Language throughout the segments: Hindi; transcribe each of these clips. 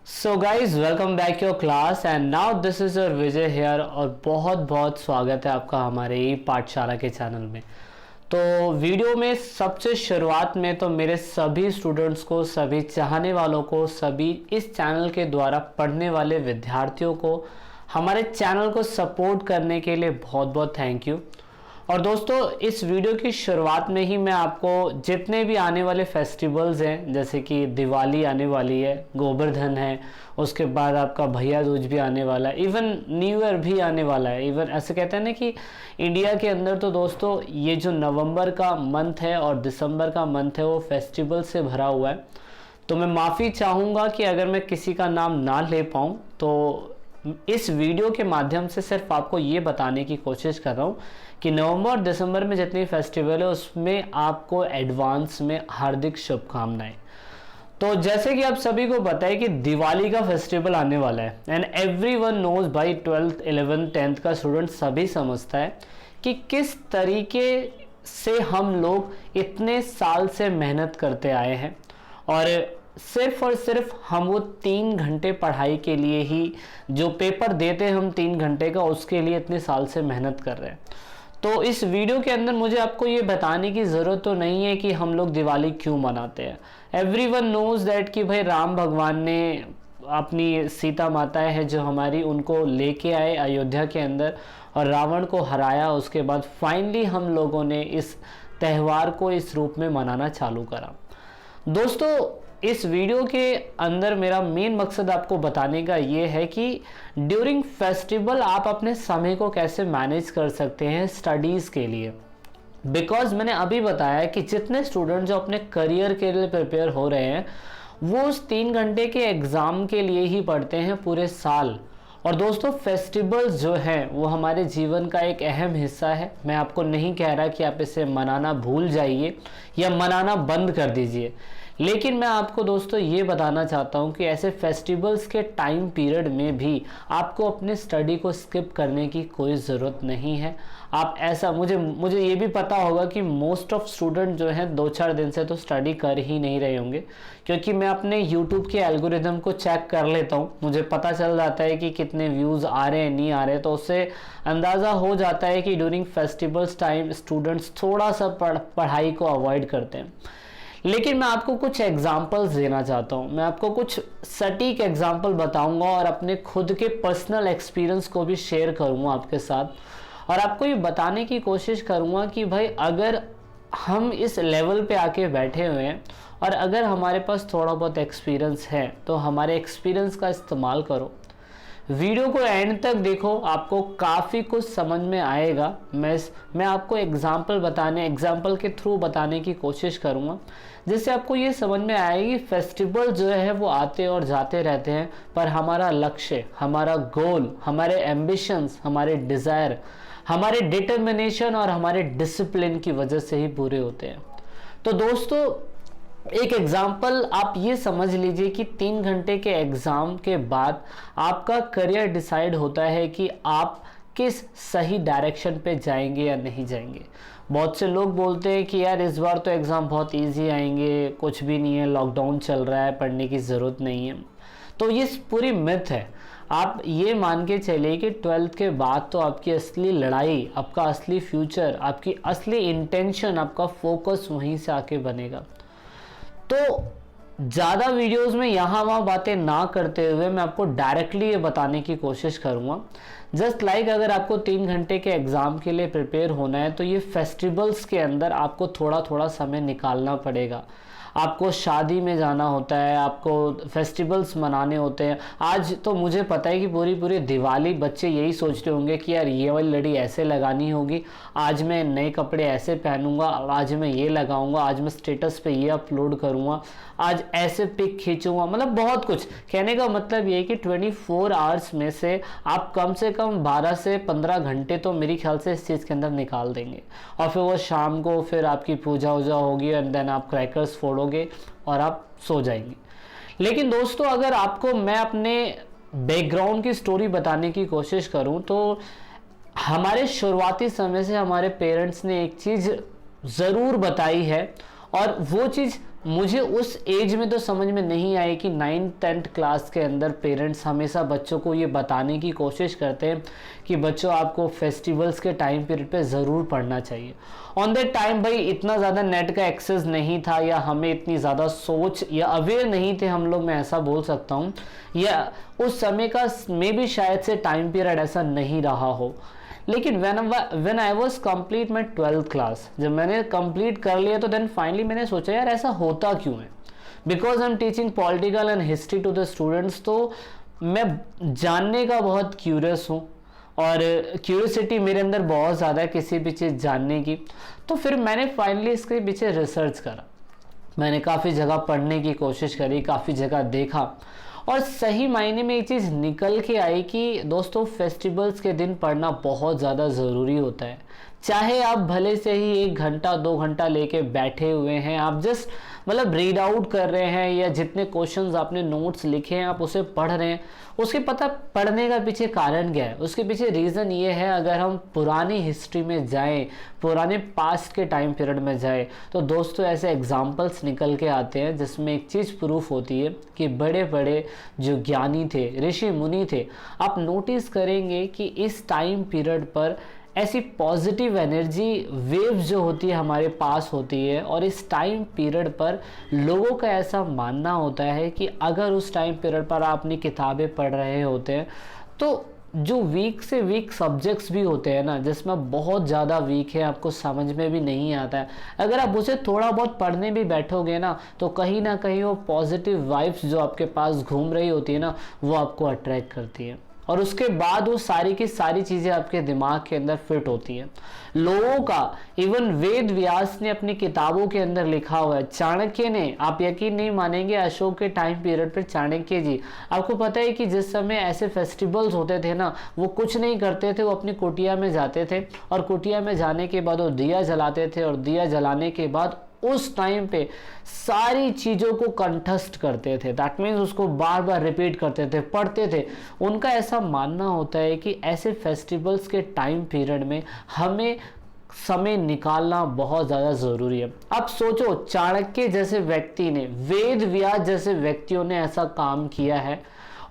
So guys welcome back your class and now this is your Vijay here और बहुत बहुत स्वागत है आपका हमारे ही पाठशाला के चैनल में। तो वीडियो में सबसे शुरुआत में तो मेरे सभी स्टूडेंट्स को, सभी चाहने वालों को, सभी इस चैनल के द्वारा पढ़ने वाले विद्यार्थियों को हमारे चैनल को सपोर्ट करने के लिए बहुत बहुत थैंक यू। और दोस्तों, इस वीडियो की शुरुआत में ही मैं आपको जितने भी आने वाले फेस्टिवल्स हैं, जैसे कि दिवाली आने वाली है, गोवर्धन है, उसके बाद आपका भैया दूज भी आने वाला है, इवन न्यू ईयर भी आने वाला है। इवन ऐसे कहते हैं ना कि इंडिया के अंदर तो दोस्तों ये जो नवंबर का मंथ है और दिसंबर का मंथ है वो फेस्टिवल से भरा हुआ है। तो मैं माफ़ी चाहूँगा कि अगर मैं किसी का नाम ना ले पाऊँ, तो इस वीडियो के माध्यम से सिर्फ आपको ये बताने की कोशिश कर रहा हूँ कि नवंबर और दिसंबर में जितनी फेस्टिवल है उसमें आपको एडवांस में हार्दिक शुभकामनाएं। तो जैसे कि आप सभी को पता है कि दिवाली का फेस्टिवल आने वाला है एंड एवरीवन नोज भाई, 12th 11th 10th का स्टूडेंट सभी समझता है कि किस तरीके से हम लोग इतने साल से मेहनत करते आए हैं और सिर्फ और सिर्फ हम वो 3 घंटे पढ़ाई के लिए ही, जो पेपर देते हैं हम 3 घंटे का, उसके लिए इतने साल से मेहनत कर रहे हैं। तो इस वीडियो के अंदर मुझे आपको ये बताने की ज़रूरत तो नहीं है कि हम लोग दिवाली क्यों मनाते हैं। एवरीवन नोज दैट कि भाई राम भगवान ने अपनी सीता माताएं हैं जो हमारी, उनको लेके आए अयोध्या के अंदर और रावण को हराया। उसके बाद फाइनली हम लोगों ने इस त्यौहार को इस रूप में मनाना चालू करा। दोस्तों, इस वीडियो के अंदर मेरा मेन मकसद आपको बताने का ये है कि ड्यूरिंग फेस्टिवल आप अपने समय को कैसे मैनेज कर सकते हैं स्टडीज़ के लिए। बिकॉज मैंने अभी बताया कि जितने स्टूडेंट जो अपने करियर के लिए प्रिपेयर हो रहे हैं वो उस 3 घंटे के एग्ज़ाम के लिए ही पढ़ते हैं पूरे साल। और दोस्तों, फेस्टिवल्स जो हैं वो हमारे जीवन का एक अहम हिस्सा है। मैं आपको नहीं कह रहा कि आप इसे मनाना भूल जाइए या मनाना बंद कर दीजिए, लेकिन मैं आपको दोस्तों ये बताना चाहता हूँ कि ऐसे फेस्टिवल्स के टाइम पीरियड में भी आपको अपने स्टडी को स्किप करने की कोई ज़रूरत नहीं है। आप ऐसा, मुझे ये भी पता होगा कि मोस्ट ऑफ स्टूडेंट जो हैं 2-4 दिन से तो स्टडी कर ही नहीं रहे होंगे, क्योंकि मैं अपने यूट्यूब के एल्गोरिदम को चेक कर लेता हूँ। मुझे पता चल जाता है कि कितने व्यूज़ आ रहे हैं, नहीं आ रहे, तो उससे अंदाज़ा हो जाता है कि ड्यूरिंग फेस्टिवल्स टाइम स्टूडेंट्स थोड़ा सा पढ़ाई को अवॉइड करते हैं। लेकिन मैं आपको कुछ एग्जाम्पल्स देना चाहता हूँ, मैं आपको कुछ सटीक एग्जाम्पल बताऊंगा और अपने खुद के पर्सनल एक्सपीरियंस को भी शेयर करूँगा आपके साथ। और आपको ये बताने की कोशिश करूँगा कि भाई अगर हम इस लेवल पे आके बैठे हुए हैं और अगर हमारे पास थोड़ा बहुत एक्सपीरियंस है तो हमारे एक्सपीरियंस का इस्तेमाल करो। वीडियो को एंड तक देखो, आपको काफ़ी कुछ समझ में आएगा। मैं आपको एग्जाम्पल के थ्रू बताने की कोशिश करूँगा, जिससे आपको ये समझ में आएगी फेस्टिवल जो है वो आते और जाते रहते हैं, पर हमारा लक्ष्य, हमारा गोल, हमारे एम्बिशंस, हमारे डिज़ायर, हमारे डिटर्मिनेशन और हमारे डिसिप्लिन की वजह से ही पूरे होते हैं। तो दोस्तों, एक एग्जाम्पल आप ये समझ लीजिए कि 3 घंटे के एग्ज़ाम के बाद आपका करियर डिसाइड होता है कि आप किस सही डायरेक्शन पे जाएंगे या नहीं जाएंगे। बहुत से लोग बोलते हैं कि यार इस बार तो एग्ज़ाम बहुत इजी आएंगे, कुछ भी नहीं है, लॉकडाउन चल रहा है, पढ़ने की ज़रूरत नहीं है। तो ये पूरी मिथ है। आप ये मान के चलिए कि 12th के बाद तो आपकी असली लड़ाई, आपका असली फ्यूचर, आपकी असली इंटेंशन, आपका फोकस वहीं से आके बनेगा। तो ज़्यादा वीडियोस में यहाँ वहाँ बातें ना करते हुए मैं आपको डायरेक्टली ये बताने की कोशिश करूँगा। जस्ट लाइक अगर आपको 3 घंटे के एग्ज़ाम के लिए प्रिपेयर होना है तो ये फेस्टिवल्स के अंदर आपको थोड़ा थोड़ा समय निकालना पड़ेगा। आपको शादी में जाना होता है, आपको फेस्टिवल्स मनाने होते हैं। आज तो मुझे पता है कि पूरी दिवाली बच्चे यही सोचते होंगे कि यार ये वाली लड़ी ऐसे लगानी होगी, आज मैं नए कपड़े ऐसे पहनूंगा, आज मैं ये लगाऊंगा, आज मैं स्टेटस पे ये अपलोड करूंगा, आज ऐसे पिक खींचूंगा। मतलब बहुत कुछ। कहने का मतलब ये है कि 24 आवर्स में से आप कम से कम 12 से 15 घंटे तो मेरे ख्याल से इस चीज़ के अंदर निकाल देंगे। और फिर वो शाम को फिर आपकी पूजा वूजा होगी एंड देन आप क्रैकर्स फोड़ोगे और आप सो जाएंगे। लेकिन दोस्तों, अगर आपको मैं अपने बैकग्राउंड की स्टोरी बताने की कोशिश करूं तो हमारे शुरुआती समय से हमारे पेरेंट्स ने एक चीज़ ज़रूर बताई है और वो चीज़ मुझे उस एज में तो समझ में नहीं आई कि 9th-10th क्लास के अंदर पेरेंट्स हमेशा बच्चों को ये बताने की कोशिश करते हैं कि बच्चों आपको फेस्टिवल्स के टाइम पीरियड पे ज़रूर पढ़ना चाहिए। ऑन दैट टाइम भाई इतना ज़्यादा नेट का एक्सेस नहीं था, या हमें इतनी ज़्यादा सोच या अवेयर नहीं थे हम लोग, मैं ऐसा बोल सकता हूँ, या उस समय का मे भी शायद से टाइम पीरियड ऐसा नहीं रहा हो। लेकिन when I was complete my 12th class, जब मैंने कंप्लीट कर लिया तो देन फाइनली मैंने सोचा यार ऐसा होता क्यों है, because I am teaching political and history to the students, तो मैं जानने का बहुत क्यूरियस हूँ और क्यूरियोसिटी मेरे अंदर बहुत ज़्यादा है किसी भी चीज़ जानने की। तो फिर मैंने फाइनली इसके पीछे रिसर्च करा, मैंने काफ़ी जगह पढ़ने की कोशिश करी, काफ़ी जगह देखा, और सही मायने में एक चीज़ निकल के आई कि दोस्तों फेस्टिवल्स के दिन पढ़ना बहुत ज़्यादा ज़रूरी होता है। चाहे आप भले से ही 1 घंटा 2 घंटा लेके बैठे हुए हैं, आप जस्ट मतलब रीड आउट कर रहे हैं, या जितने क्वेश्चंस आपने नोट्स लिखे हैं आप उसे पढ़ रहे हैं, उसके पता पढ़ने का पीछे कारण क्या है, उसके पीछे रीज़न ये है, अगर हम पुरानी हिस्ट्री में जाएं, पुराने पास्ट के टाइम पीरियड में जाएं, तो दोस्तों ऐसे एग्जाम्पल्स निकल के आते हैं जिसमें एक चीज़ प्रूफ होती है कि बड़े बड़े जो ज्ञानी थे, ऋषि मुनि थे, आप नोटिस करेंगे कि इस टाइम पीरियड पर ऐसी पॉजिटिव एनर्जी वेव्स जो होती है हमारे पास होती है, और इस टाइम पीरियड पर लोगों का ऐसा मानना होता है कि अगर उस टाइम पीरियड पर आप अपनी किताबें पढ़ रहे होते हैं तो जो वीक से वीक सब्जेक्ट्स भी होते हैं ना, जिसमें बहुत ज़्यादा वीक है, आपको समझ में भी नहीं आता है, अगर आप उसे थोड़ा बहुत पढ़ने भी बैठोगे ना तो कहीं ना कहीं वो पॉजिटिव वाइब्स जो आपके पास घूम रही होती है ना, वो आपको अट्रैक्ट करती है, और उसके बाद वो सारी की सारी चीज़ें आपके दिमाग के अंदर फिट होती हैं। लोगों का इवन वेद व्यास ने अपनी किताबों के अंदर लिखा हुआ है, चाणक्य ने, आप यकीन नहीं मानेंगे, अशोक के टाइम पीरियड पर चाणक्य जी, आपको पता है कि जिस समय ऐसे फेस्टिवल्स होते थे ना, वो कुछ नहीं करते थे, वो अपनी कुटिया में जाते थे, और कुटिया में जाने के बाद वो दिया जलाते थे, और दिया जलाने के बाद उस टाइम पे सारी चीज़ों को कंठस्थ करते थे, दैट मीन्स उसको बार बार रिपीट करते थे, पढ़ते थे। उनका ऐसा मानना होता है कि ऐसे फेस्टिवल्स के टाइम पीरियड में हमें समय निकालना बहुत ज़्यादा ज़रूरी है। अब सोचो, चाणक्य जैसे व्यक्ति ने, वेद व्यास जैसे व्यक्तियों ने ऐसा काम किया है,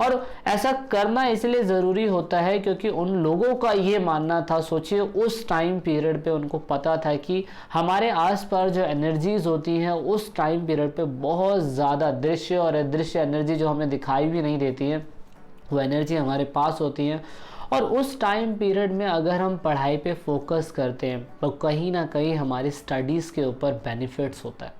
और ऐसा करना इसलिए ज़रूरी होता है क्योंकि उन लोगों का ये मानना था, सोचिए उस टाइम पीरियड पे उनको पता था कि हमारे आसपास जो एनर्जीज़ होती हैं उस टाइम पीरियड पे बहुत ज़्यादा दृश्य और अदृश्य एनर्जी जो हमें दिखाई भी नहीं देती है, वो एनर्जी हमारे पास होती है, और उस टाइम पीरियड में अगर हम पढ़ाई पे फोकस करते हैं तो कहीं ना कहीं हमारी स्टडीज़ के ऊपर बेनिफिट्स होता है।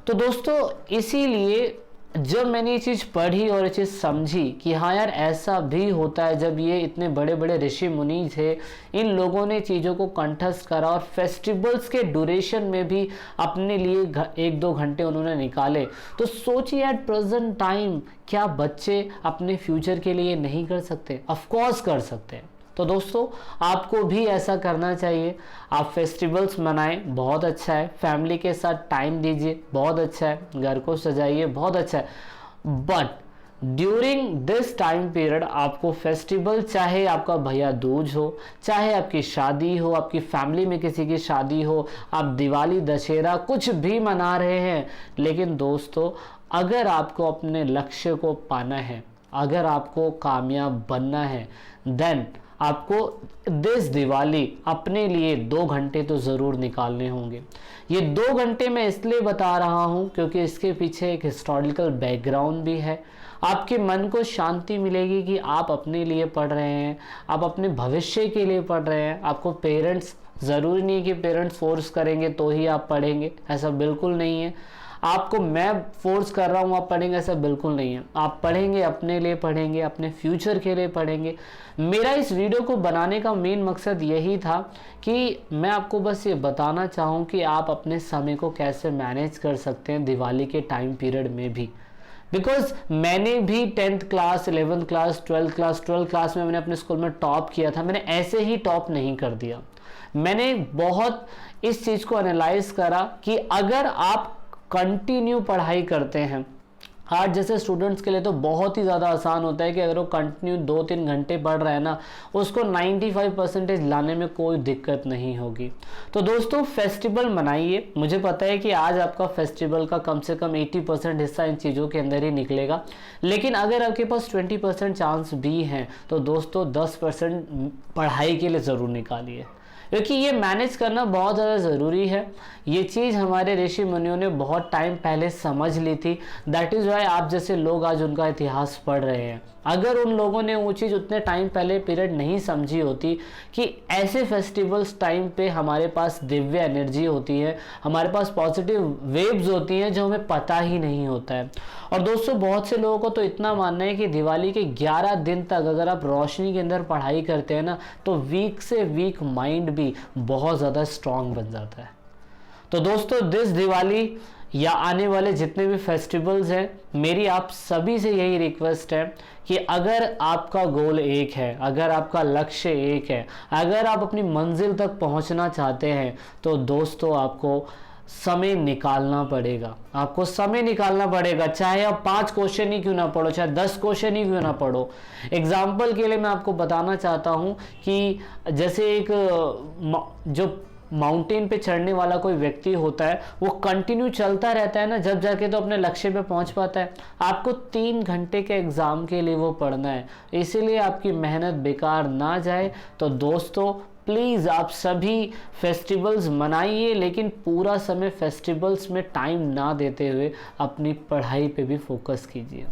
तो दोस्तों इसीलिए जब मैंने ये चीज़ पढ़ी और ये चीज़ समझी कि हाँ यार ऐसा भी होता है, जब ये इतने बड़े बड़े ऋषि मुनि थे, इन लोगों ने चीज़ों को कंठस्थ करा और फेस्टिवल्स के ड्यूरेशन में भी अपने लिए 1-2 घंटे उन्होंने निकाले, तो सोचिए एट प्रेजेंट टाइम क्या बच्चे अपने फ्यूचर के लिए नहीं कर सकते? ऑफ कोर्स कर सकते हैं। तो दोस्तों आपको भी ऐसा करना चाहिए, आप फेस्टिवल्स मनाएं, बहुत अच्छा है, फैमिली के साथ टाइम दीजिए, बहुत अच्छा है, घर को सजाइए, बहुत अच्छा है, but during this time period आपको फेस्टिवल, चाहे आपका भैया दूज हो, चाहे आपकी शादी हो, आपकी फैमिली में किसी की शादी हो, आप दिवाली दशहरा कुछ भी मना रहे हैं, लेकिन दोस्तों अगर आपको अपने लक्ष्य को पाना है, अगर आपको कामयाब बनना है, देन आपको दिस दिवाली अपने लिए 2 घंटे तो ज़रूर निकालने होंगे। ये 2 घंटे मैं इसलिए बता रहा हूँ क्योंकि इसके पीछे एक हिस्टोरिकल बैकग्राउंड भी है। आपके मन को शांति मिलेगी कि आप अपने लिए पढ़ रहे हैं, आप अपने भविष्य के लिए पढ़ रहे हैं। आपको पेरेंट्स, ज़रूरी नहीं कि पेरेंट्स फोर्स करेंगे तो ही आप पढ़ेंगे, ऐसा बिल्कुल नहीं है। आपको मैं फोर्स कर रहा हूँ आप पढ़ेंगे, ऐसा बिल्कुल नहीं है। आप पढ़ेंगे, अपने लिए पढ़ेंगे, अपने फ्यूचर के लिए पढ़ेंगे। मेरा इस वीडियो को बनाने का मेन मकसद यही था कि मैं आपको बस ये बताना चाहूँ कि आप अपने समय को कैसे मैनेज कर सकते हैं दिवाली के टाइम पीरियड में भी। बिकॉज मैंने भी 10th class, 11th class, 12th class में मैंने अपने स्कूल में टॉप किया था। मैंने ऐसे ही टॉप नहीं कर दिया। मैंने बहुत इस चीज़ को एनालाइज करा कि अगर आप कंटिन्यू पढ़ाई करते हैं, आर्ट जैसे स्टूडेंट्स के लिए तो बहुत ही ज़्यादा आसान होता है कि अगर वो कंटिन्यू 2-3 घंटे पढ़ रहा है ना, उसको 95% लाने में कोई दिक्कत नहीं होगी। तो दोस्तों फेस्टिवल मनाइए। मुझे पता है कि आज आपका फेस्टिवल का कम से कम 80% हिस्सा इन चीज़ों के अंदर ही निकलेगा, लेकिन अगर आपके पास 20% चांस भी हैं तो दोस्तों 10% पढ़ाई के लिए ज़रूर निकालिए, क्योंकि ये मैनेज करना बहुत ज़्यादा ज़रूरी है। ये चीज़ हमारे ऋषि मुनियों ने बहुत टाइम पहले समझ ली थी। दैट इज़ वाई आप जैसे लोग आज उनका इतिहास पढ़ रहे हैं। अगर उन लोगों ने वो चीज़ उतने टाइम पहले पीरियड नहीं समझी होती कि ऐसे फेस्टिवल्स टाइम पे हमारे पास दिव्य एनर्जी होती है, हमारे पास पॉजिटिव वेव्स होती हैं जो हमें पता ही नहीं होता है। और दोस्तों बहुत से लोगों को तो इतना मानना है कि दिवाली के 11 दिन तक अगर आप रोशनी के अंदर पढ़ाई करते हैं ना, तो वीक से वीक माइंड भी बहुत ज़्यादा स्ट्रांग बन जाता है। तो दोस्तों दिस दिवाली या आने वाले जितने भी फेस्टिवल्स हैं, मेरी आप सभी से यही रिक्वेस्ट है कि अगर आपका गोल एक है, अगर आपका लक्ष्य एक है, अगर आप अपनी मंजिल तक पहुंचना चाहते हैं, तो दोस्तों आपको समय निकालना पड़ेगा। आपको समय निकालना पड़ेगा, चाहे आप 5 क्वेश्चन ही क्यों ना पढ़ो, चाहे 10 क्वेश्चन ही क्यों ना पढ़ो। एग्जाम्पल के लिए मैं आपको बताना चाहता हूँ कि जैसे एक जो माउंटेन पे चढ़ने वाला कोई व्यक्ति होता है, वो कंटिन्यू चलता रहता है ना, जब जाके तो अपने लक्ष्य पे पहुंच पाता है। आपको 3 घंटे के एग्ज़ाम के लिए वो पढ़ना है, इसीलिए आपकी मेहनत बेकार ना जाए। तो दोस्तों प्लीज़ आप सभी फेस्टिवल्स मनाइए, लेकिन पूरा समय फेस्टिवल्स में टाइम ना देते हुए अपनी पढ़ाई पे भी फोकस कीजिए।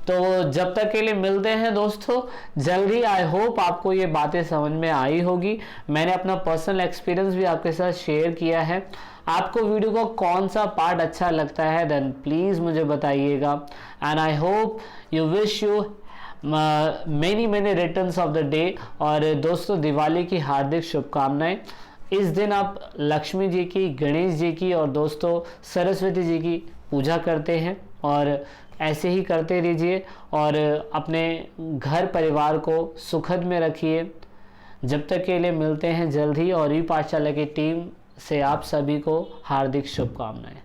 तो जब तक के लिए मिलते हैं दोस्तों जल्दी। आई होप आपको ये बातें समझ में आई होगी। मैंने अपना पर्सनल एक्सपीरियंस भी आपके साथ शेयर किया है। आपको वीडियो का कौन सा पार्ट अच्छा लगता है देन प्लीज़ मुझे बताइएगा। And I hope you wish you many returns of the day. और दोस्तों दिवाली की हार्दिक शुभकामनाएं। इस दिन आप लक्ष्मी जी की, गणेश जी की और दोस्तों सरस्वती जी की पूजा करते हैं, और ऐसे ही करते रहिए और अपने घर परिवार को सुखद में रखिए। जब तक के लिए मिलते हैं जल्द ही, और ई पाठशाला की टीम से आप सभी को हार्दिक शुभकामनाएं।